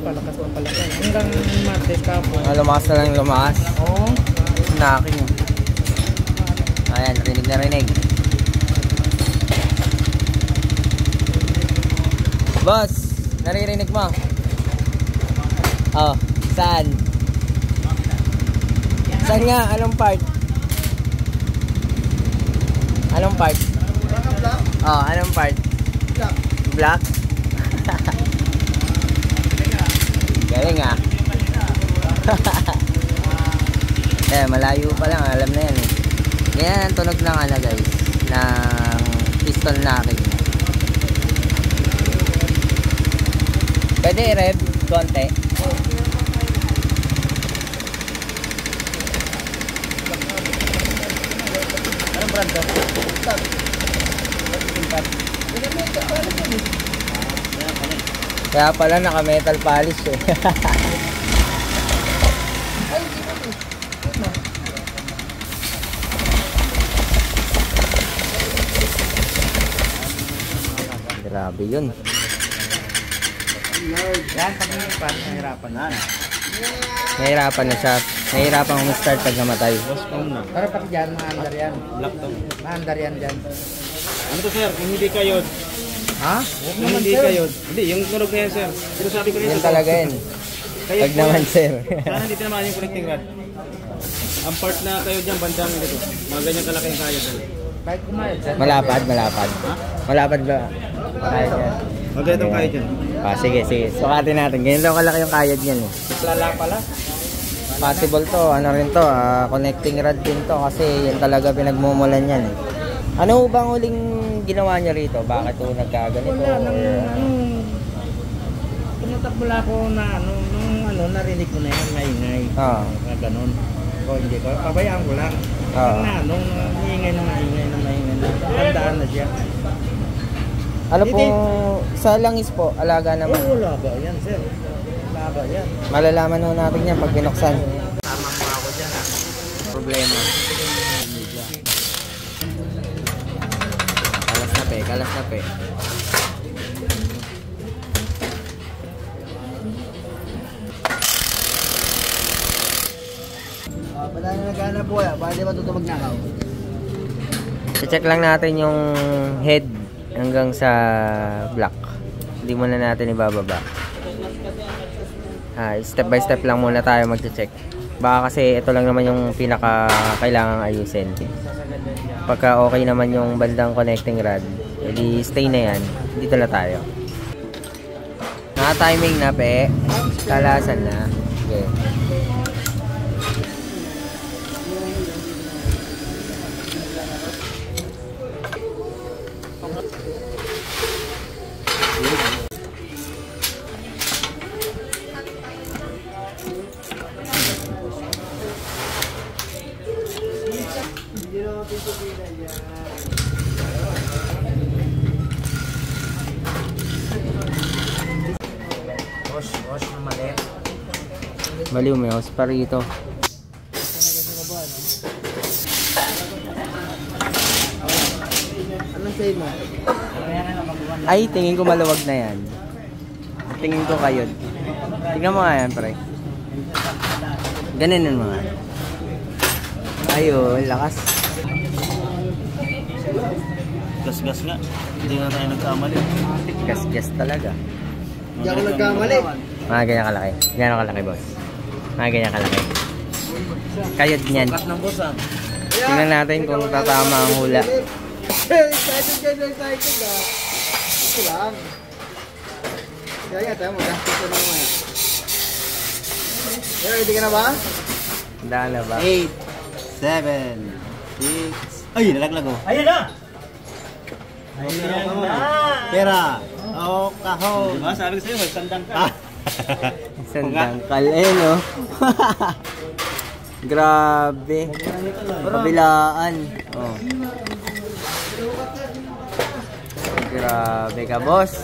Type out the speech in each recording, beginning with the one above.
palakas pa pala. Hanggang Martes kapon. Lumakas na lang lumakas. Oo. Naking. Ayan, rinig na rinig. Boss, naririnig mo? Oh, saan? Saan nga? Anong part? Anong part? Oh, anong part? Black? Galing ah. Eh, malayo pa lang, alam na yan eh. Ganyan ang tunog ng ano guys, ng piston knocking. Pwede i-rev konti. Anong brand to? Kaya pala naka-metal polish eh. Grabe yun. Yan, pag nahirapan na. Nahirapan na siya. Nahirapan umistart pag namatay. Pero pag dyan, maandar yan. Black to. Maandar yan dyan. Ano to sir? Kung hindi kayo. Ha? Kung hindi kayo. Hindi, yung tunog na yan sir. Pero sabi ko rin. Yan talaga yan. Kayo Pag naman sir. Sana dito naman yung connecting rod. Ang part na kayo dyan, bandang dito. Mga ganyan kalaki yung kaya sir. Kahit kumayad dyan. Malapad, malapad. Malapad ba? Kaya yan. Mga ganitong kaya dyan. Sige, sige. Sukatin natin. Ganyan daw kalaki yung kayad niyan eh. Lala pala. Possible to, ano rin to, connecting rod din to kasi yan talaga pinagmumulan yan eh. Ano bang huling ginawa niya rito? Bakit to nagkaganito? Tinatakbula ko na narinig ko na yan, maingay. Na ganun. O hindi ko, pabayaan ko lang. Nung maingay na maingay. Tandaan na siya. Ano po, sa langis po, alaga naman? Oo, alaga yan sir. Alaga yan. Malalaman ho natin yan pag binuksan. Tama mo ako dyan ha. Problema. Kalas na pe, kalas na pe. Wala na nagana po ya, baka di matutubag na ako. I-check lang natin yung head hanggang sa block. Hindi muna natin ibababa. Step by step lang muna tayo mag-check. Baka kasi ito lang naman yung pinaka kailangang ayusin. Pagka okay naman yung bandang connecting rod, edi stay na yan. Dito na tayo. Naka-timing na pe. Kalasan na. Okay. Wash na maliit. Baliw, may house pa rito. Anong say mo? Ay, tingin ko maluwag na yan. Tingin ko kayod. Tingnan mo nga yan, pre. Ganun mo nga. Ayun, lakas. Gas-gas nga. Hindi na tayo nagkamali. Gas-gas talaga. Hindi ako nagkamali. Mga ganyan kalaki. Ganyan kalaki, boss. Mga ganyan kalaki. Kayod niyan. Ng boss ah. Tingnan natin kung tatama ang hula. Excited ah. Ito lang. Kaya tayo mag-gastos ko naman. Ready ka na ba? Handa na ba? 8, 7, 6. Ay, nalaglag oh. Ayun na! Ayun na! Pera! Oh, kaho! Diba? Sabi ko sa'yo, may sandang ka. Sandangkal eh, no? Grabe. Kabilaan. Oh. Grabe ka, boss.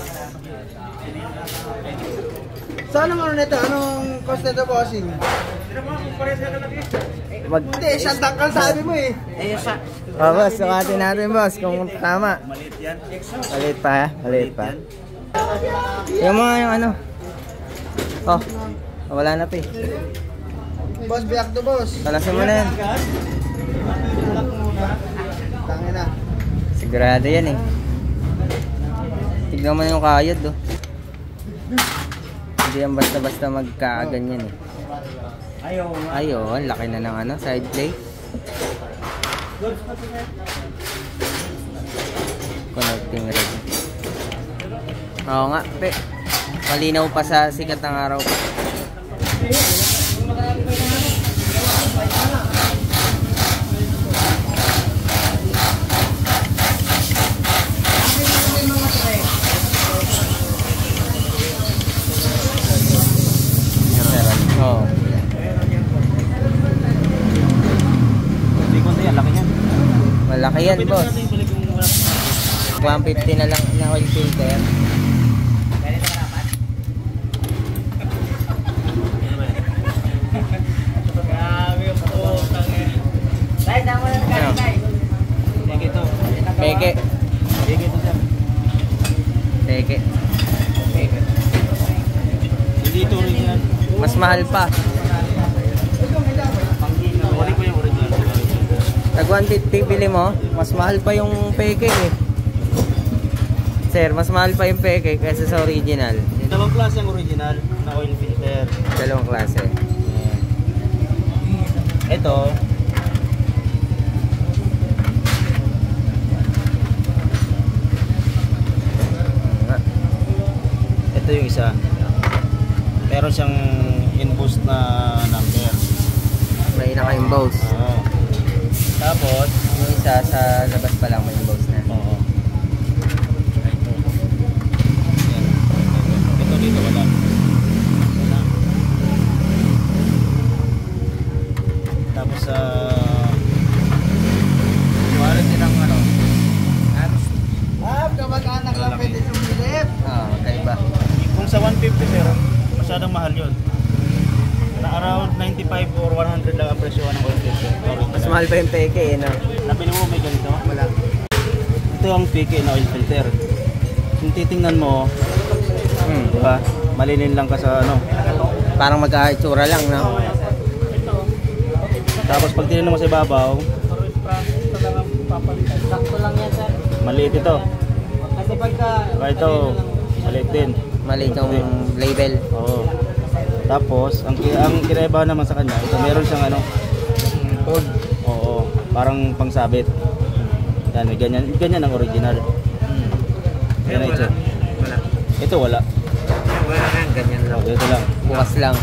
Saan ang ano nito? Anong cost nito, bossing? Hindi, sandangkal sabi mo eh. Boss, sukatin natin, boss, kung tama. Maliit yan. Maliit pa, ha? Maliit pa. Yung mga yung ano. Oh, wala na to eh. Boss, biyak to boss. Kalasin mo na yan. Tangin na. Sigurado yan eh. Tignan mo yung kayod oh. Hindi yan basta-basta magkaaganyan eh. Ayun, laki na ng ano, side plate. Connecting rig. Oo nga, pe. Malinaw pa sa sikat ng araw. Oo. Malaki yan, boss. 150 na lang na oil filter. Peke. Peke. Dito rin yan. Mas mahal pa. Tag 150 bili mo, mas mahal pa yung peke eh. Sir, mas mahal pa yung peke kaysa sa original. Dalawang klase ang original na oil filter. Dalawang klase. Ito. Ito yung isa. Meron siyang in-boost na number. May naka-emboss. Tapos, yung isa sa labas pa lang may emboss na. oo. Ito dito wala. Tapos wala din ang ano. Kamag-anak lang pwede sumilip. Kaiba. Kung sa 150 pero masyadong mahal yun. Na around 95 or 100 lang ang presyo ng oil filter. Mas mahal pa yung peke eh, no? Nabili mo may ganito? Wala. Ito ang peke na oil filter. Kung titingnan mo, di ba? Malinin lang ka sa ano. Parang magka-itsura lang, no? Tapos pag tinignan mo sa ibabaw, Sakto lang yan, sir. maliit ito. Kasi pagka... Ito, maliit din. Maliit yung label. Oo. Tapos, ang kinaibahan naman sa kanya, ito meron siyang ano, Code. oo, parang pangsabit. Yan, may ganyan ang original. Yan ito. Ito wala. Wala nga, ganyan lang. Ito lang. Bukas lang.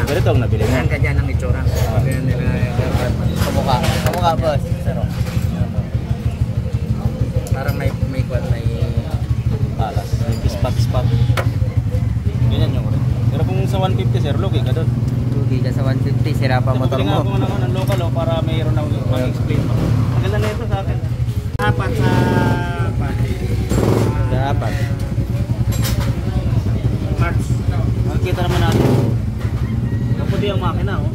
Ganito ang nabili mo. Ganyan ang itsura. Ganyan nila. Kamukha. Kamukha, boss. Parang may Alas. May pispak. Ganyan yung original. Pero kung sa 150 sir, lugi ka doon. Lugi ka sa 150, sira pa motor Bumili nga mo. ako ng local para mayroon na mag-explain mo. Maganda na ito sa akin. apat sa Dapat. March. Makikita naman natin. Kaputi ang makina, oh.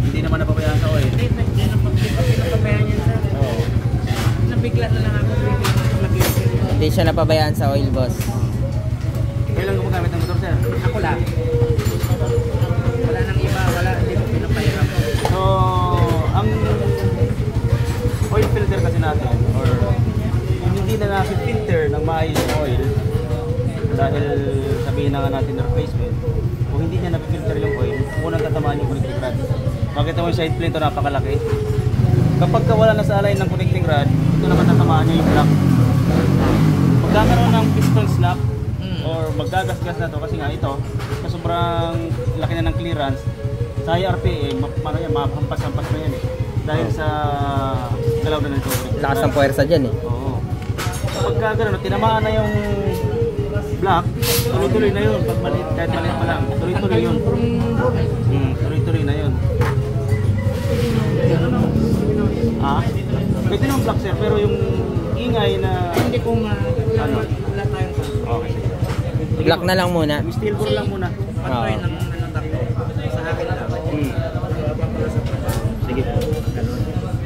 Hindi naman napabayaan sa oil. Hindi na pagpapabayaan yan, sir. Oo. Nabigla na lang ako. Hindi siya napabayaan sa oil, boss. Kailan gumagamit ng motor, sir? Ako lang. Wala nang iba, wala. Hindi ko pinapahiram. So, ang oil filter kasi natin, or hindi na na-filter ng maayos yung oil dahil sabihin na nga natin na replacement, kung hindi niya na-filter yung oil, unang tatamaan yung connecting rod. Makita mo yung side plate ito, napakalaki. Kapag wala na sa align ng connecting rod, ito naman tatamaan niya yung block. Magkakaroon ng piston slap or maggagasgas na to kasi nga ito, sa sobrang laki na ng clearance, sa high RPM, mahampas-hampas na yan eh. Dahil sa galaw na nito. Lakas ng puwersa dyan eh. Oo. Kapag gano'n, tinamaan na yung block, tuloy-tuloy na yun. Pag maliit, kahit maliit pa lang, tuloy-tuloy yun. Tuloy-tuloy na yun. Pwede naman block sir, pero yung ingay na... Hindi ko nga. Ano? Wala tayong Okay. Block na lang muna. Steel ball lang muna. patuloy ng ano takbo. Sa akin lang. Sige.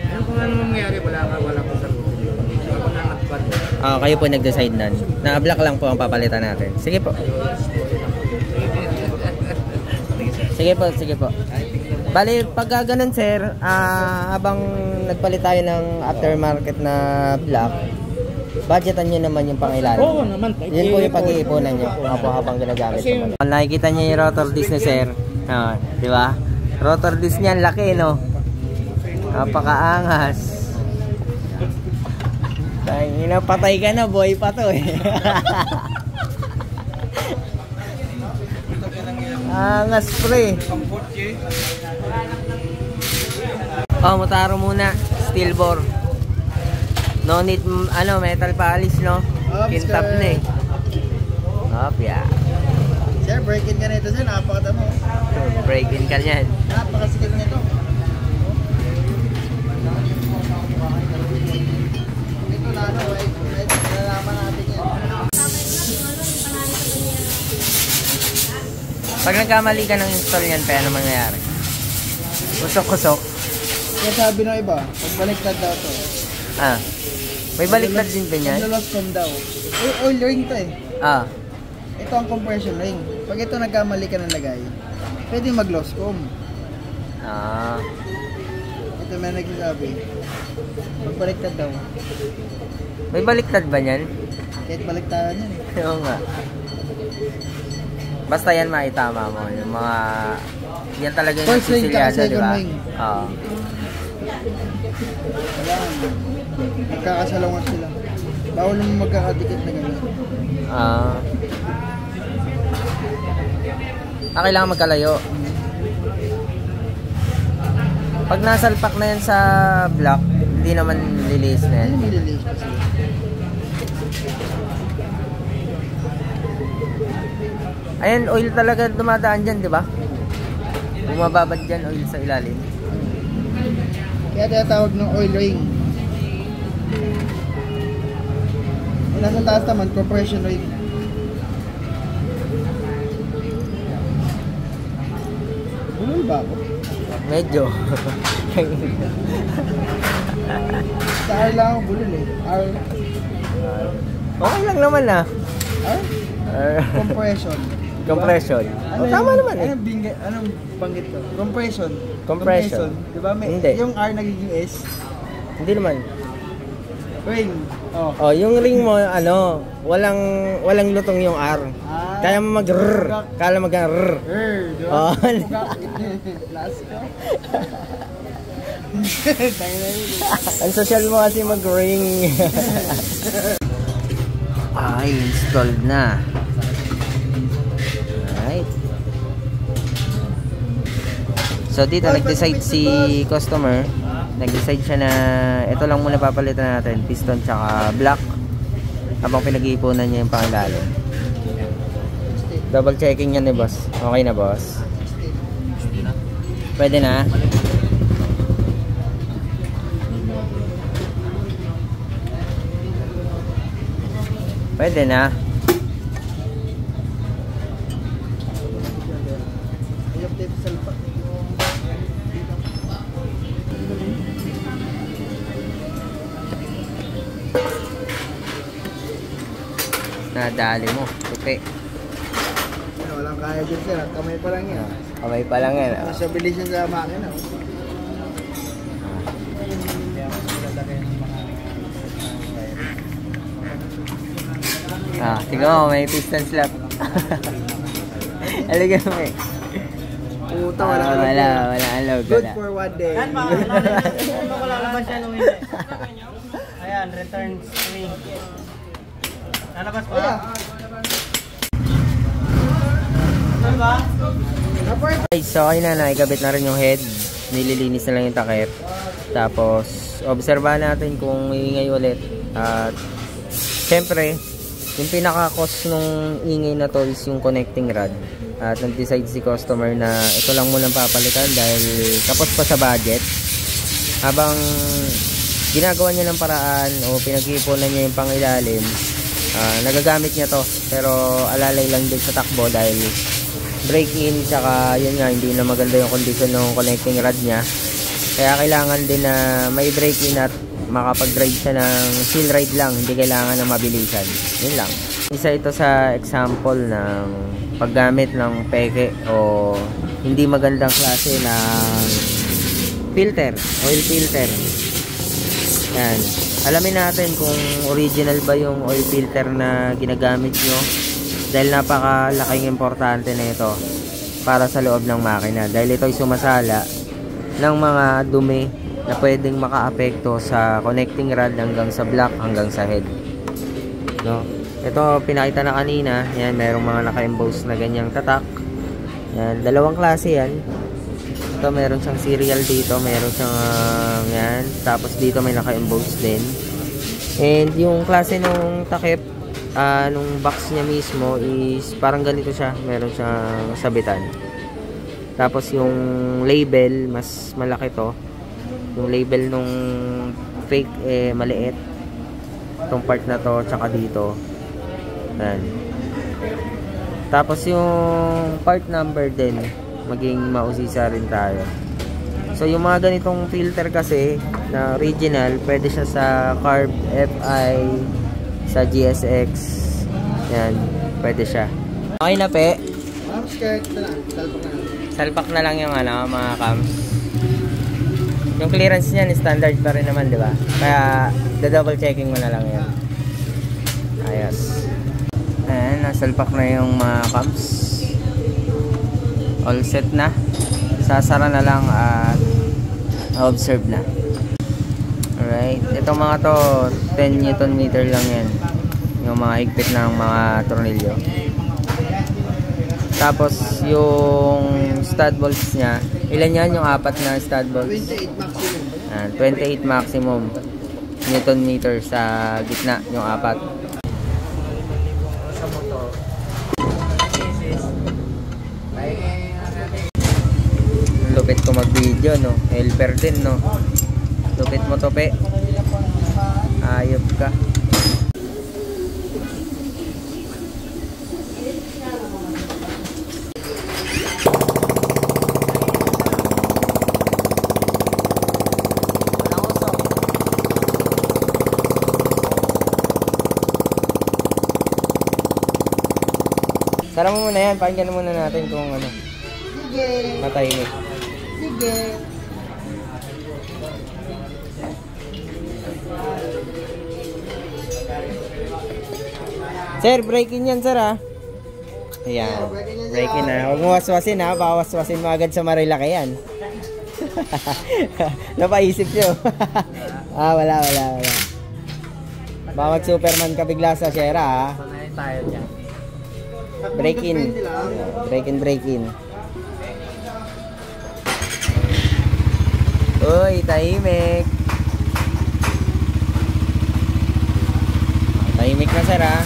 Ayun kung ano mangyayari, wala ko sa buhay. Ako na natpad. Kayo po nag-decide nun. Na-block lang po ang papalitan natin. Sige po. Sige po, sige po. Bali, pag ganun sir, habang nagpalit tayo ng aftermarket na black, budgetan nyo naman yung pangilalim. Oo naman. Yun po yung pag-iipunan nyo habang ginagamit mo. Nakikita nyo yung rotor disc ni sir. Di ba? Rotor disc niyan, laki no? Napakaangas. Patay ka na, boy pa to eh. Angas pre. Oh, Motaro muna. Steel bore. No need, metal polish, no? Kintab na eh. Yeah. Sir, break-in ka na ito, sir. Napakata mo. Break-in ka niyan. Napakasikip nito. Ito na, nalalaman natin yan. Pag nagkamali ka ng install yan, pa ano mangyayari? Kusok-kusok. Kaya sabi ng iba, pagbaliktad daw to. May baliktad din ba yan? Lost com daw. Oil ring to eh. Ito ang compression ring. Pag ito nagkamali ka ng lagay, pwede mag-lost com. Ito may nagsasabi. Pagbaliktad daw. May baliktad ba yan? Kahit baliktaran yan eh. Oo nga. Basta yan maitama mo. Yung mga... Yan talaga yung nagsisiliado, di ba? Oo. Kailangan. Magkakasalungan sila. Bawal naman magkakadikit na gano'n. Kailangan magkalayo. Pag nasalpak na yan sa block, hindi naman lilis na yan. Hindi lilis kasi. Ayan, oil talaga dumadaan dyan, di ba? Bumababad dyan, oil sa ilalim. Kaya tinatawag ng oil ring. Nasa taas naman, compression ring. Bulol ba ako? Medyo. Sa R lang ako bulol eh. R. Okay lang naman R? Compression. Tama naman eh. Anong banggit ko? Compression. Diba? Hindi. Yung R nagiging S. Hindi naman. Ring. Yung ring mo, walang lutong yung R. Kaya mo mag-rrr. Kala mag-rrr. Diba? Plus ko. Ang social mo kasi mag-ring. Installed na. Alright. So dito nag-decide si customer. Nag-decide siya na ito lang muna papalitan natin, piston tsaka block, habang pinag-iipunan niya yung pangilalim. Double checking yan ni boss. Okay na boss? Pwede na? Pwede na. Nadali mo, tupi. Walang kaya dyan sir, kamay pa lang yan. Kamay pa lang yan. Sa bilis yan sa makina. Tingnan mo, may piston slap. Alaga mo eh. Puta, wala alog. Good for one day. Yan, wala naman siya nung hindi. Ayan, return string. Nalabas pa? Guys, so okay na, nakikabit na rin yung head. Nililinis na lang yung takip. Tapos, obserbahan natin kung iingay ulit. At, syempre, yung pinaka-cost nung ingay na to is yung connecting rod. At nag-decide si customer na ito lang munang papalitan dahil tapos pa sa budget. Habang ginagawa niya ng paraan o pinag-iipunan niya yung pangilalim, nagagamit niya to. Pero alalay lang din sa takbo dahil break-in, tsaka yun nga, hindi na maganda yung condition ng connecting rod niya. Kaya kailangan din na may break-in at makapag-ride siya ng chill ride lang, hindi kailangan ng mabilisan. Yun lang. Isa ito sa example ng paggamit ng peke o hindi magandang klase ng filter, oil filter. Yan. Alamin natin kung original ba yung oil filter na ginagamit nyo, dahil napakalaking importante na ito para sa loob ng makina, dahil ito ay sumasala ng mga dumi na pwedeng makaapekto sa connecting rod hanggang sa block hanggang sa head, no? Ito pinakita na kanina, yan, mayroong mga naka-emboss na ganyang tatak. Yan, dalawang klase yan. Ito meron siyang serial dito, meron siyang yan, tapos dito may naka-emboss din. And yung klase ng takip, nung box niya mismo is parang ganito siya, meron siyang sabitan. Tapos yung label, mas malaki to. Yung label nung fake maliit. Itong part na to, tsaka dito. Yan. Tapos yung part number din, maging mausisa rin tayo. So yung mga ganitong filter kasi na original, pwede siya sa Carb FI, sa GSX. Yan, pwede siya. Okay na, pe. Salpak na lang yung mga cams. Yung clearance niyan standard pa rin naman, di ba? Kaya double checking mo na lang yan. Ayos. Ayan, nasalpak na yung mga cams. All set na. Sasara na lang at observe na. Alright, itong mga to 10 Newton meter lang yan, yung mga higpit ng mga tornilyo. Tapos yung stud bolts nya, ilan yan? Yung apat na stud bolts? 28 maximum Newton meter sa gitna, yung apat. Sa motor, lupit ko mag video, no? Helper din, no? Lupit mo to, pe. Ayop ka. Sara mo muna yan, pakinggan muna natin kung ano. Sige. Matahimik. Sige. Sir, break-in yan, sir, ha? Ayan. Break-in na. Huwag mo waswasin, ha? Baka waswasin mo agad sa Marilaki yan. Napaisip nyo. Wala. Baka mag-Superman ka bigla sa Sierra, ha? Sanayin tayo dyan. Break-in. Break-in. Uy, tahimik. Tahimik na, sir, ha?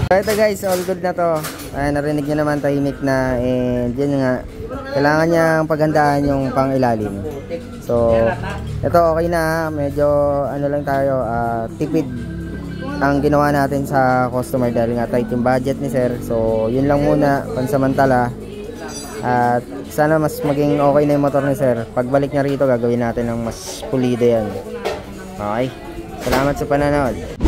Ito, guys, all good na to. Narinig nyo naman, tahimik na. And yun nga, kailangan niyang paghandaan yung pang-ilalim. So, ito okay na. Medyo ano lang tayo, tipid ang ginawa natin sa customer dahil nga tight yung budget ni sir. So yun lang muna, pansamantala, at sana mas maging okay na yung motor ni sir. Pagbalik niya rito, gagawin natin ng mas pulido yan. Okay, salamat sa pananood.